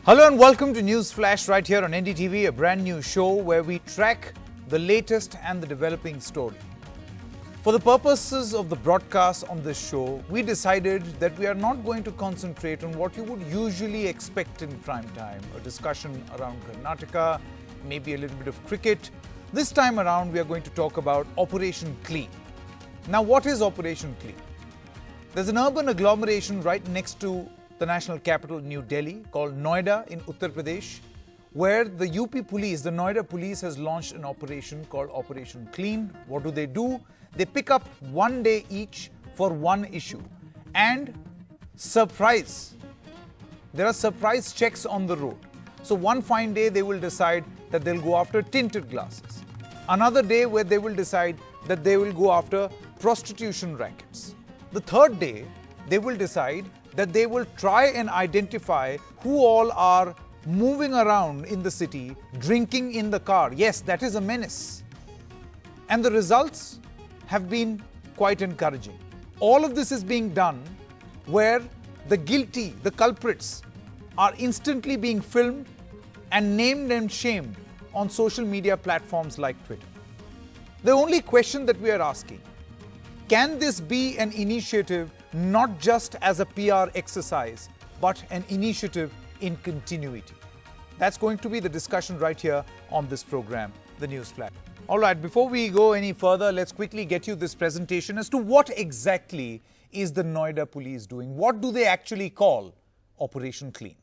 Hello and welcome to News Flash right here on NDTV, a brand new show where we track the latest and the developing story. For the purposes of the broadcast on this show, we decided that we are not going to concentrate on what you would usually expect in prime time, a discussion around Karnataka, maybe a little bit of cricket. This time around, we are going to talk about Operation Clean. Now, what is Operation Clean? There's an urban agglomeration right next to the national capital, New Delhi, called Noida in Uttar Pradesh, where the UP police, the Noida police, has launched an operation called Operation Clean. What do? They pick up one day each for one issue. And surprise, there are surprise checks on the road. So one fine day, they will decide that they'll go after tinted glasses. Another day where they will decide that they will go after prostitution rackets. The third day, they will decide that they will try and identify who all are moving around in the city, drinking in the car. Yes, that is a menace. And the results have been quite encouraging. All of this is being done where the guilty, the culprits, are instantly being filmed and named and shamed on social media platforms like Twitter. The only question that we are asking, can this be an initiative not just as a PR exercise, but an initiative in continuity? That's going to be the discussion right here on this program, the News Flash. All right, before we go any further, let's quickly get you this presentation as to what exactly is the Noida police doing. What do they actually call Operation Clean?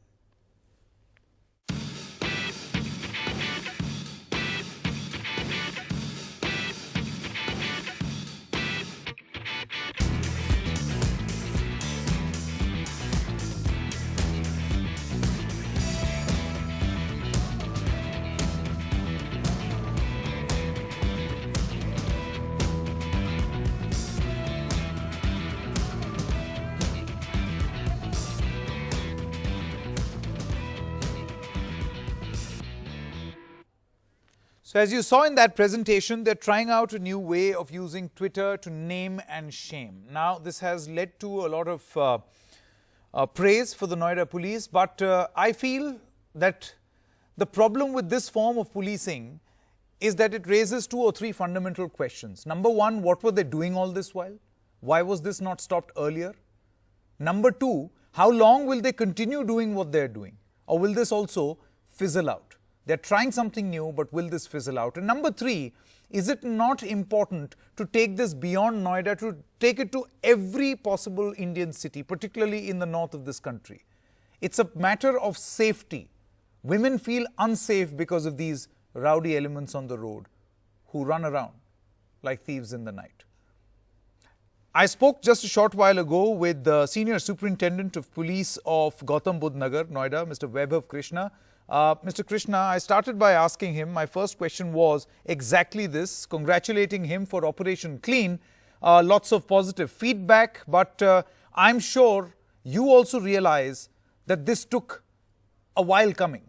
So as you saw in that presentation, they're trying out a new way of using Twitter to name and shame. Now, this has led to a lot of praise for the Noida police, but I feel that the problem with this form of policing is that it raises two or three fundamental questions. Number one, what were they doing all this while? Why was this not stopped earlier? Number two, how long will they continue doing what they're doing? Or will this also fizzle out? They're trying something new, but will this fizzle out? And number three, is it not important to take this beyond Noida, to take it to every possible Indian city, particularly in the north of this country? It's a matter of safety. Women feel unsafe because of these rowdy elements on the road who run around like thieves in the night. I spoke just a short while ago with the Senior Superintendent of Police of Gautam Budh Nagar, Noida, Mr. Vaibhav Krishna. Mr. Krishna, I started by asking him, my first question was exactly this, congratulating him for Operation Clean. Lots of positive feedback, but I'm sure you also realize that this took a while coming.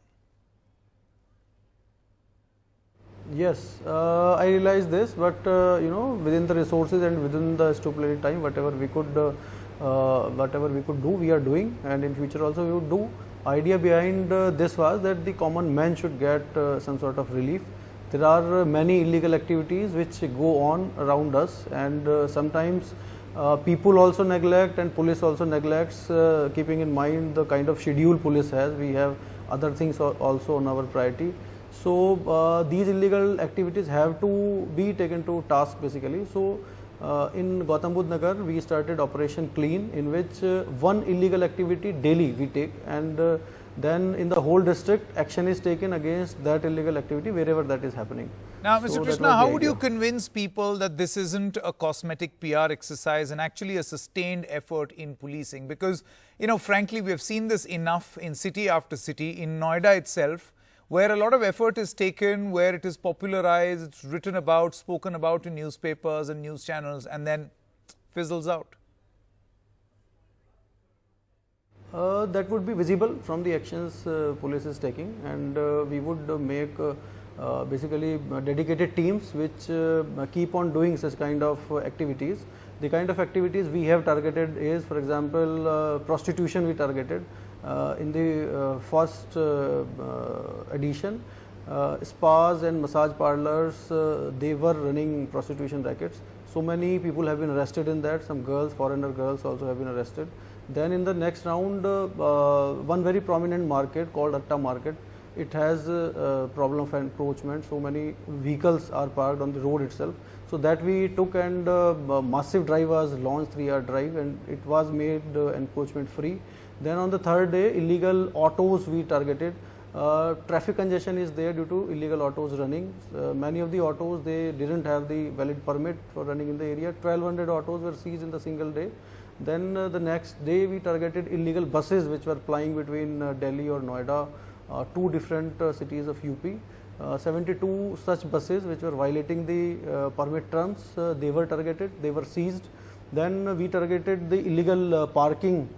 Yes, I realize this, but within the resources and within the stipulated time, whatever we could do, we are doing, and in future also we would do. Idea behind this was that the common man should get some sort of relief. There are many illegal activities which go on around us, and sometimes people also neglect and police also neglects, keeping in mind the kind of schedule police has. We have other things also on our priority. So these illegal activities have to be taken to task basically. So in Gautam Budh Nagar, we started Operation Clean, in which one illegal activity daily we take, and then in the whole district action is taken against that illegal activity wherever that is happening. Now, Mr. Krishna, how would you convince people that this isn't a cosmetic PR exercise and actually a sustained effort in policing? Because, frankly, we have seen this enough in city after city, in Noida itself, where a lot of effort is taken, where it is popularized, it's written about, spoken about in newspapers and news channels, and then fizzles out. That would be visible from the actions police is taking, and we would make basically dedicated teams which keep on doing such kind of activities, The kind of activities we have targeted is, for example, prostitution we targeted. In the first edition, spas and massage parlors, they were running prostitution rackets. So many people have been arrested in that. Some girls, foreigner girls also have been arrested. Then in the next round, one very prominent market called Atta market, it has a problem of encroachment. So many vehicles are parked on the road itself. So that we took, and massive drive was launched, 3-hour drive, and it was made encroachment free. Then on the third day, illegal autos we targeted. Traffic congestion is there due to illegal autos running. Many of the autos, they didn't have the valid permit for running in the area. 1200 autos were seized in the single day. Then the next day we targeted illegal buses which were plying between Delhi or Noida, 2 different cities of UP. 72 such buses which were violating the permit terms, they were targeted, they were seized. Then we targeted the illegal parking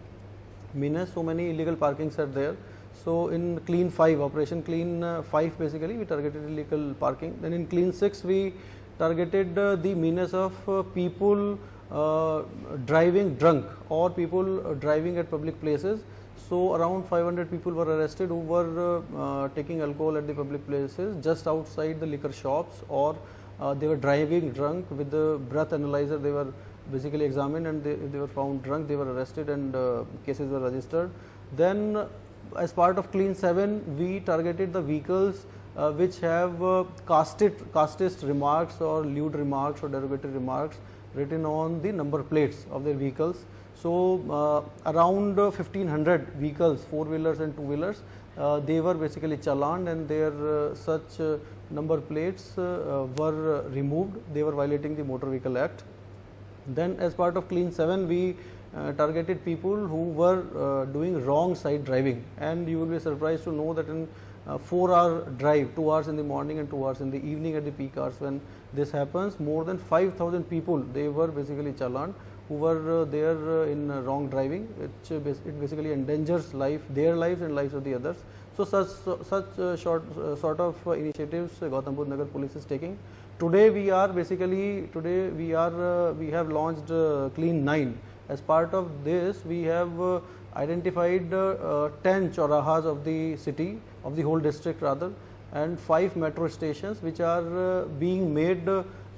menace. So many illegal parkings are there. So in Clean 5, Operation Clean 5, basically we targeted illegal parking. Then in Clean 6 we targeted the menace of people driving drunk or people driving at public places. So around 500 people were arrested who were taking alcohol at the public places just outside the liquor shops, or they were driving drunk. With the breath analyzer they were basically examined, and they were found drunk, they were arrested, and cases were registered. Then as part of Clean 7, we targeted the vehicles which have casteist remarks or lewd remarks or derogatory remarks written on the number plates of their vehicles. So around 1500 vehicles, 4-wheelers and 2-wheelers, they were basically challaned, and their such number plates were removed. They were violating the Motor Vehicle Act. Then as part of Clean 7, we targeted people who were doing wrong side driving, and you will be surprised to know that in 4-hour drive, 2 hours in the morning and 2 hours in the evening at the peak hours when this happens, more than 5,000 people, they were basically challaned, who were there in wrong driving. It basically endangers life, their lives and lives of the others. So such sort of initiatives Gautam Budh Nagar Police is taking. Today we have launched Clean 9. As part of this, we have identified 10 chaurahas of the city, of the whole district rather, and 5 metro stations which are being made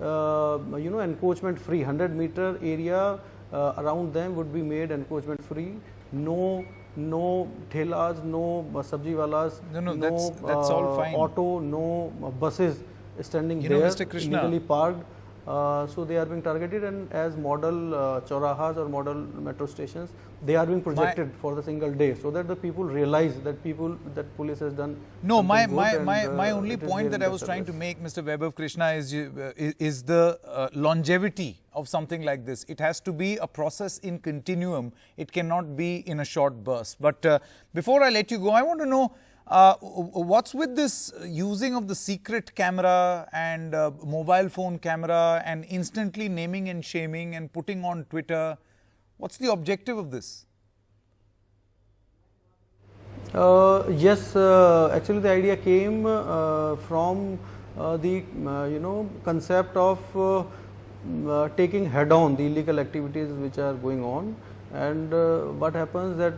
encroachment free. 100-meter area around them would be made encroachment free. No thelas, no sabji walas, no, that's all fine. Auto, no buses standing there illegally parked. So they are being targeted, and as model chaurahas or model metro stations, they are being projected for the single day, so that the people realize that police has done. No, my only point that I was trying to make, Mr. Vaibhav Krishna, is the longevity of something like this. It has to be a process in continuum. It cannot be in a short burst. But before I let you go, I want to know, what's with this using of the secret camera and mobile phone camera and instantly naming and shaming and putting on Twitter? What's the objective of this? Yes, actually the idea came from the concept of taking head on the illegal activities which are going on. And what happens that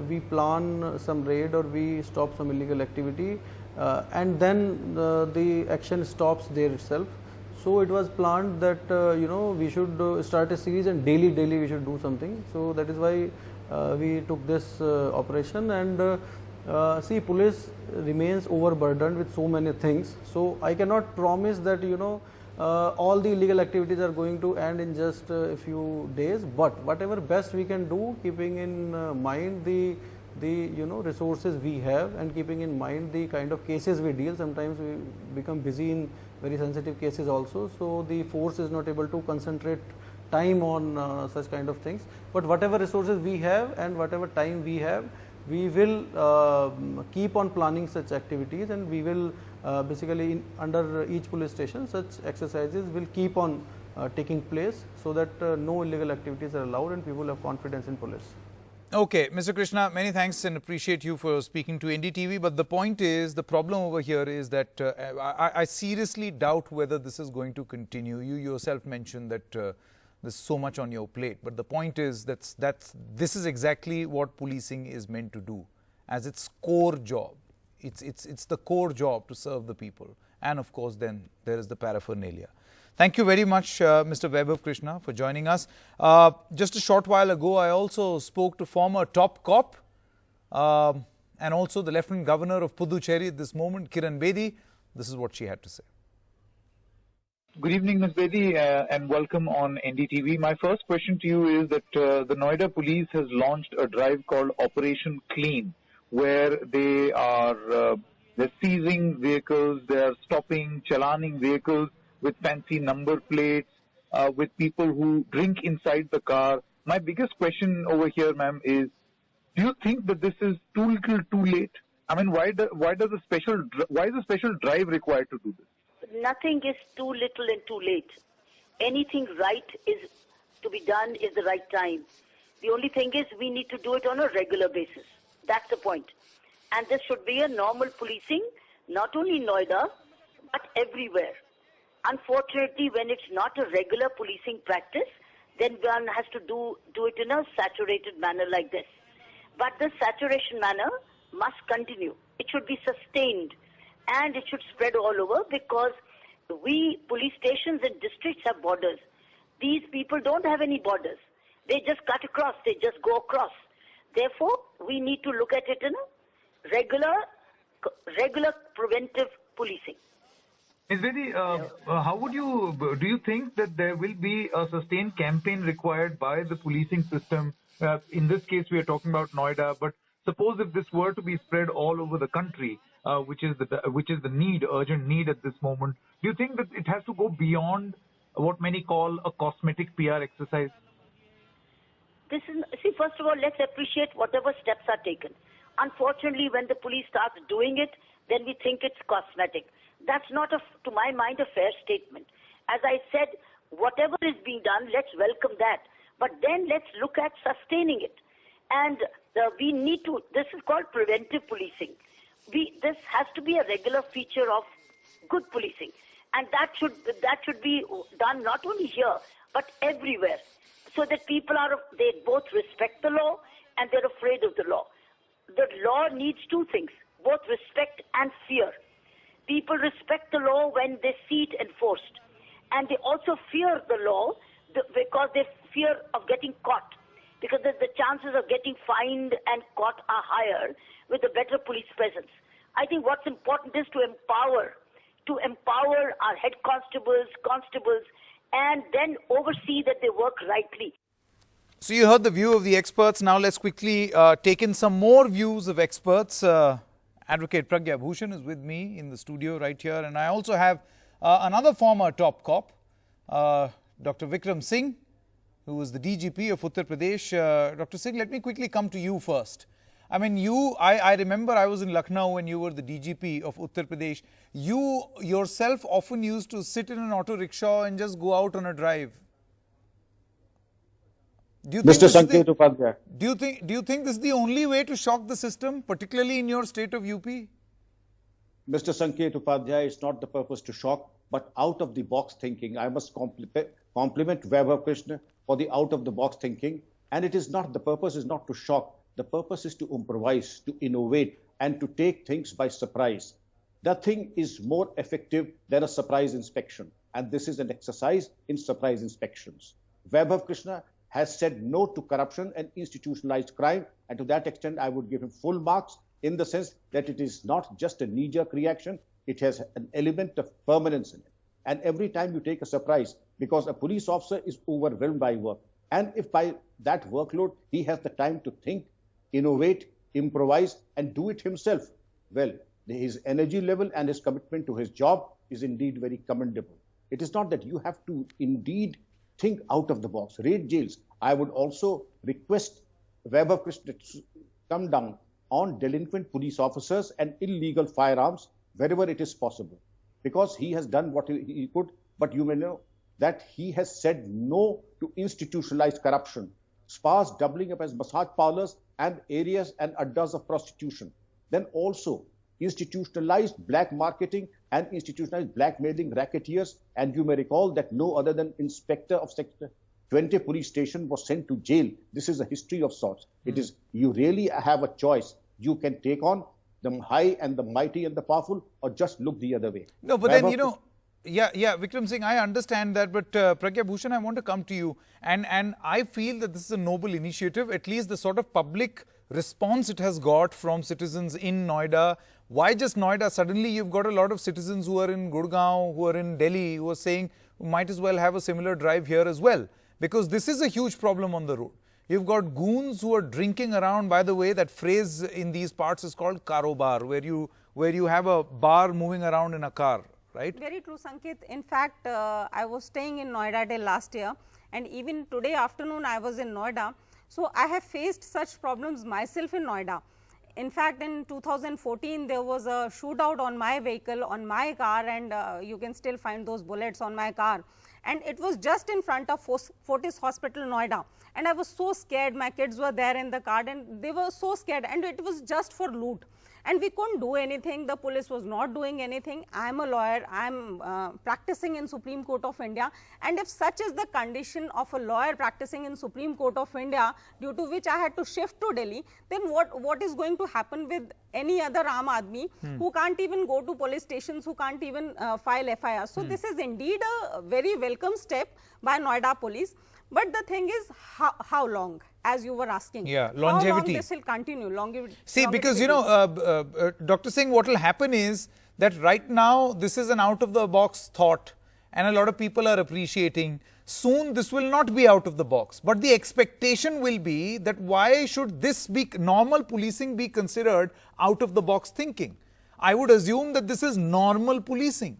we plan some raid or we stop some illegal activity, and then the action stops there itself. So it was planned that we should start a series, and daily we should do something. So that is why we took this operation. And see, police remains overburdened with so many things. So I cannot promise that all the illegal activities are going to end in just a few days, but whatever best we can do, keeping in mind the resources we have, and keeping in mind the kind of cases we deal. Sometimes we become busy in very sensitive cases also, so the force is not able to concentrate time on such kind of things. But whatever resources we have and whatever time we have, we will keep on planning such activities, and we will basically under each police station such exercises will keep on taking place, so that no illegal activities are allowed and people have confidence in police. Okay, Mr. Krishna, many thanks and appreciate you for speaking to NDTV. But the point is, the problem over here is that I seriously doubt whether this is going to continue. You yourself mentioned that there's so much on your plate. But the point is this is exactly what policing is meant to do as its core job. It's the core job to serve the people. And of course, then there is the paraphernalia. Thank you very much, Mr. Vaibhav Krishna, for joining us. Just a short while ago, I also spoke to former top cop and also the Lieutenant Governor of Puducherry at this moment, Kiran Bedi. This is what she had to say. Good evening, Ms. Bedi, and welcome on NDTV. My first question to you is that the Noida police has launched a drive called Operation Clean, where they are they're seizing vehicles, they are stopping, challaning vehicles with fancy number plates, with people who drink inside the car. My biggest question over here, ma'am, is do you think that this is too little, too late? I mean, why is a special drive required to do this? Nothing is too little and too late. Anything right is to be done is the right time. The only thing is we need to do it on a regular basis. That's the point. And this should be a normal policing, not only in Noida, but everywhere. Unfortunately, when it's not a regular policing practice, then one has to do it in a saturated manner like this. But the saturation manner must continue. It should be sustained and it should spread all over, because we police stations and districts have borders. These people don't have any borders. They just cut across, they just go across. Therefore, we need to look at it in a regular preventive policing. Ms. Bedi, how would do you think that there will be a sustained campaign required by the policing system? In this case, we are talking about Noida, but suppose if this were to be spread all over the country, which is the urgent need at this moment, do you think that it has to go beyond what many call a cosmetic PR exercise? First of all, let's appreciate whatever steps are taken. Unfortunately, when the police starts doing it, then we think it's cosmetic. That's not, to my mind, a fair statement. As I said, whatever is being done, let's welcome that. But then let's look at sustaining it. And we need to, this is called preventive policing. This has to be a regular feature of good policing. And that should be done not only here, but everywhere. So that people they both respect the law and they're afraid of the law. The law needs two things, both respect and fear. People respect the law when they see it enforced. And they also fear the law because they fear of getting caught. Because the chances of getting fined and caught are higher with a better police presence. I think what's important is to empower our head constables, and then oversee that they work rightly. So you heard the view of the experts. Now let's quickly take in some more views of experts. Advocate Pragya Bhushan is with me in the studio right here. And I also have another former top cop, Dr. Vikram Singh, who was the DGP of Uttar Pradesh. Dr. Singh, let me quickly come to you first. I mean, I remember I was in Lucknow when you were the DGP of Uttar Pradesh. You yourself often used to sit in an auto rickshaw and just go out on a drive. Mr. Sanket Upadhyay. Do you think this is the only way to shock the system, particularly in your state of UP? Mr. Sanket Upadhyay, it's not the purpose to shock, but out of the box thinking. I must compliment Vaibhav Krishna for the out of the box thinking. And the purpose is not to shock. The purpose is to improvise, to innovate, and to take things by surprise. Nothing is more effective than a surprise inspection. And this is an exercise in surprise inspections. Vaibhav Krishna has said no to corruption and institutionalized crime. And to that extent, I would give him full marks in the sense that it is not just a knee-jerk reaction. It has an element of permanence in it. And every time you take a surprise, because a police officer is overwhelmed by work. And if by that workload, he has the time to think, innovate, improvise, and do it himself, well, his energy level and his commitment to his job is indeed very commendable. It is not that you have to indeed think out of the box, raid jails. I would also request Vaibhav Krishna to come down on delinquent police officers and illegal firearms wherever it is possible. Because he has done what he could, but you may know that he has said no to institutionalized corruption, spas doubling up as massage parlors and areas and addas of prostitution. Then also institutionalized black marketing and institutionalized blackmailing racketeers. And you may recall that no other than Inspector of Sector 20 police station was sent to jail. This is a history of sorts. It is, you really have a choice. You can take on the high and the mighty and the powerful, or just look the other way. No, but then, you know, Vikram Singh, I understand that, but Pragya Bhushan, I want to come to you. And I feel that this is a noble initiative, at least the sort of public response it has got from citizens in Noida. Why just Noida? Suddenly you've got a lot of citizens who are in Gurgaon, who are in Delhi, who are saying, we might as well have a similar drive here as well. Because this is a huge problem on the road. You've got goons who are drinking around. By the way, that phrase in these parts is called karobar, where you have a bar moving around in a car, right? Very true, Sanket. In fact, I was staying in Noida till last year, and even today afternoon I was in Noida. So I have faced such problems myself in Noida. In fact, in 2014, there was a shootout on my vehicle, on my car, and you can still find those bullets on my car. And it was just in front of Fortis Hospital, Noida. And I was so scared. My kids were there in the car, and they were so scared. And it was just for loot. And we couldn't do anything. The police was not doing anything. I am a lawyer. I am practicing in Supreme Court of India. And if such is the condition of a lawyer practicing in Supreme Court of India, due to which I had to shift to Delhi, then what is going to happen with any other Aam Aadmi who can't even go to police stations, who can't even file FIR? So this is indeed a very welcome step by Noida police. But the thing is, how long? As you were asking, yeah, longevity. How long this will continue? See, because you know, Dr. Singh, what will happen is that right now this is an out-of-the-box thought, and a lot of people are appreciating. Soon this will not be out of the box, but the expectation will be that why should this be, normal policing be considered out-of-the-box thinking? I would assume that this is normal policing.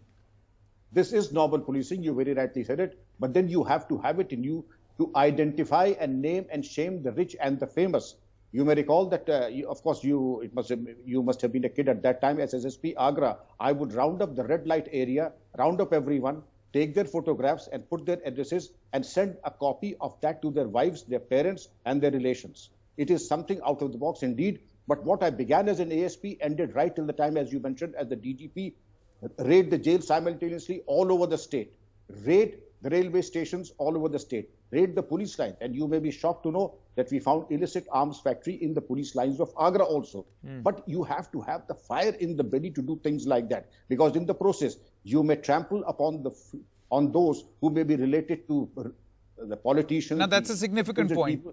This is normal policing, you very rightly said it, but then you have to have it in you to identify and name and shame the rich and the famous. You may recall that, of course, you must have been a kid at that time as SSP Agra. I would round up the red light area, round up everyone, take their photographs and put their addresses and send a copy of that to their wives, their parents and their relations. It is something out of the box indeed. But what I began as an ASP ended right till the time, as you mentioned, as the DGP, raid the jail simultaneously all over the state, raid the railway stations all over the state, raid the police line. And you may be shocked to know that we found illicit arms factory in the police lines of Agra also. But you have to have the fire in the belly to do things like that, because in the process, you may trample upon on those who may be related to the politicians. Now, that's a significant point.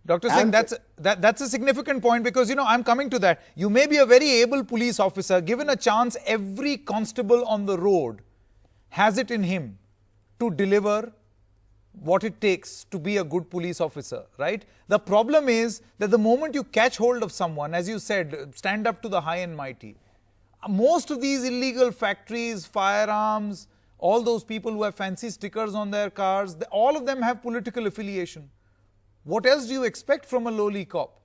Dr. Singh, that's a significant point, because, you know, I'm coming to that. You may be a very able police officer. Given a chance, every constable on the road has it in him to deliver what it takes to be a good police officer, right? The problem is that the moment you catch hold of someone, as you said, stand up to the high and mighty. Most of these illegal factories, firearms, all those people who have fancy stickers on their cars, all of them have political affiliation. What else do you expect from a lowly cop?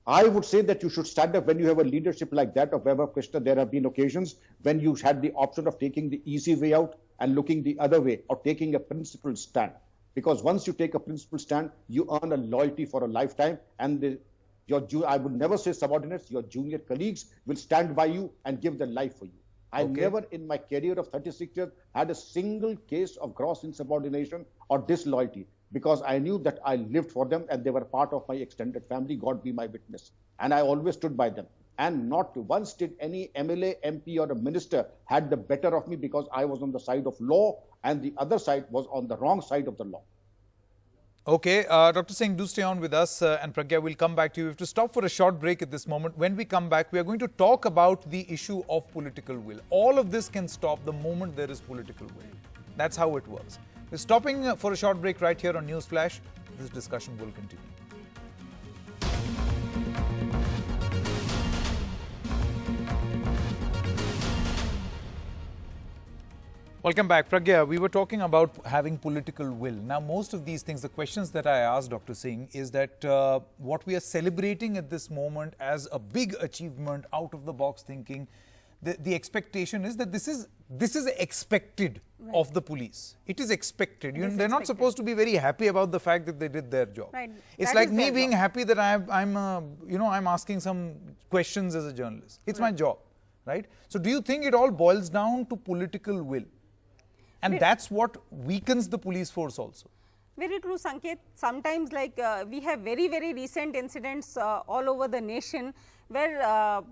I would say that you should stand up when you have a leadership like that of Vaibhav Krishna. There have been occasions when you had the option of taking the easy way out and looking the other way, or taking a principled stand. Because once you take a principled stand, you earn a loyalty for a lifetime, and I would never say subordinates, your junior colleagues will stand by you and give their life for you. I never in my career of 36 years had a single case of gross insubordination or disloyalty, because I knew that I lived for them and they were part of my extended family, God be my witness. And I always stood by them. And not once did any MLA, MP or a minister had the better of me, because I was on the side of law and the other side was on the wrong side of the law. Okay, Dr. Singh, do stay on with us, and Pragya, will come back to you. We have to stop for a short break at this moment. When we come back, we are going to talk about the issue of political will. All of this can stop the moment there is political will. That's how it works. We're stopping for a short break right here on Newsflash. This discussion will continue. Welcome back. Pragya, we were talking about having political will. Now, most of these things, the questions that I asked Dr. Singh is that what we are celebrating at this moment as a big achievement, out-of-the-box thinking, the expectation is that this is expected of the police. It is expected. They're not supposed to be very happy about the fact that they did their job. Right. It's like me being happy that I'm asking some questions as a journalist. It's my job, right? So, do you think it all boils down to political will? And that's what weakens the police force also. Very true, Sanket. Sometimes we have very, very recent incidents all over the nation where,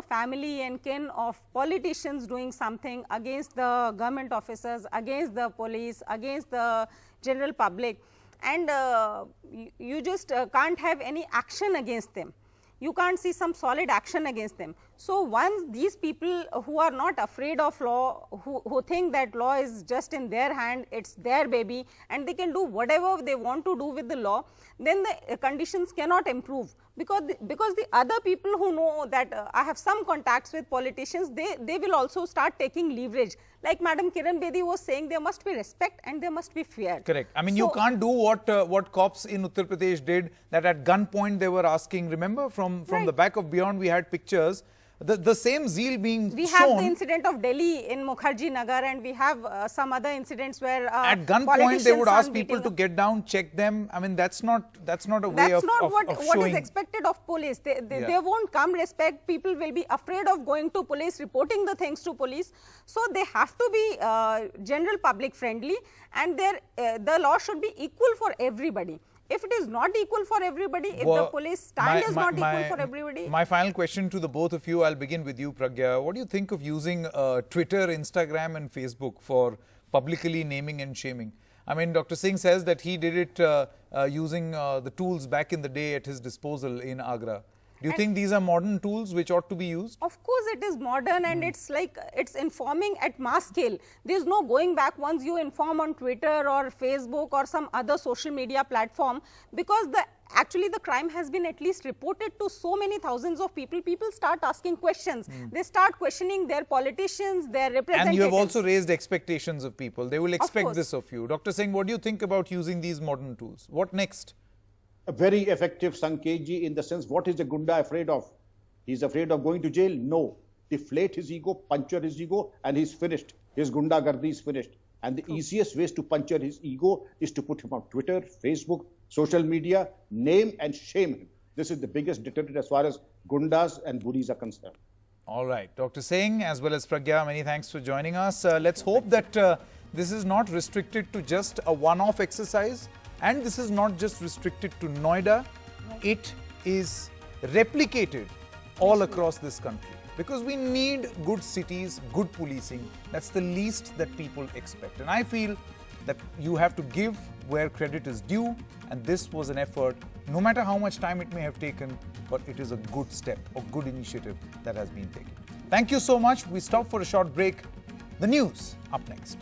family and kin of politicians doing something against the government officers, against the police, against the general public, and you just can't have any action against them. You can't see some solid action against them. So once these people who are not afraid of law, who think that law is just in their hand, it's their baby and they can do whatever they want to do with the law, then the conditions cannot improve, because the other people who know that I have some contacts with politicians, they will also start taking leverage. Like Madam Kiran Bedi was saying, there must be respect and there must be fear. Correct. I mean, you can't do what cops in Uttar Pradesh did, that at gunpoint they were asking, remember from the back of Beyond we had pictures, the same zeal being shown. We have the incident of Delhi in Mukherjee Nagar, and we have some other incidents where at gunpoint they would ask people to get down, check them. I mean, that's not a way of what showing. is expected of police. They won't come respect. People will be afraid of going to police, reporting the things to police. So they have to be general public friendly, and the law should be equal for everybody. If it is not equal for everybody, if the police stand is not equal for everybody. My final question to the both of you, I'll begin with you, Pragya. What do you think of using Twitter, Instagram and Facebook for publicly naming and shaming? I mean, Dr. Singh says that he did it using the tools back in the day at his disposal in Agra. Do you think these are modern tools which ought to be used? Of course it is modern, and it's informing at mass scale. There's no going back once you inform on Twitter or Facebook or some other social media platform, because actually the crime has been at least reported to so many thousands of people. People start asking questions. They start questioning their politicians, their representatives. And you have also raised expectations of people. They will expect this of you. Dr. Singh, what do you think about using these modern tools? What next? A very effective, Sanketji, in the sense, what is a Gunda afraid of? He's afraid of going to jail? No. Deflate his ego, puncture his ego, and he's finished. His Gundagardi is finished. And the easiest ways to puncture his ego is to put him on Twitter, Facebook, social media, name and shame him. This is the biggest deterrent as far as Gundas and bullies are concerned. All right. Dr. Singh, as well as Pragya, many thanks for joining us. Let's hope that this is not restricted to just a one-off exercise. And this is not just restricted to Noida, it is replicated all across this country. Because we need good cities, good policing. That's the least that people expect. And I feel that you have to give where credit is due. And this was an effort, no matter how much time it may have taken, but it is a good step, a good initiative that has been taken. Thank you so much. We stop for a short break. The news up next.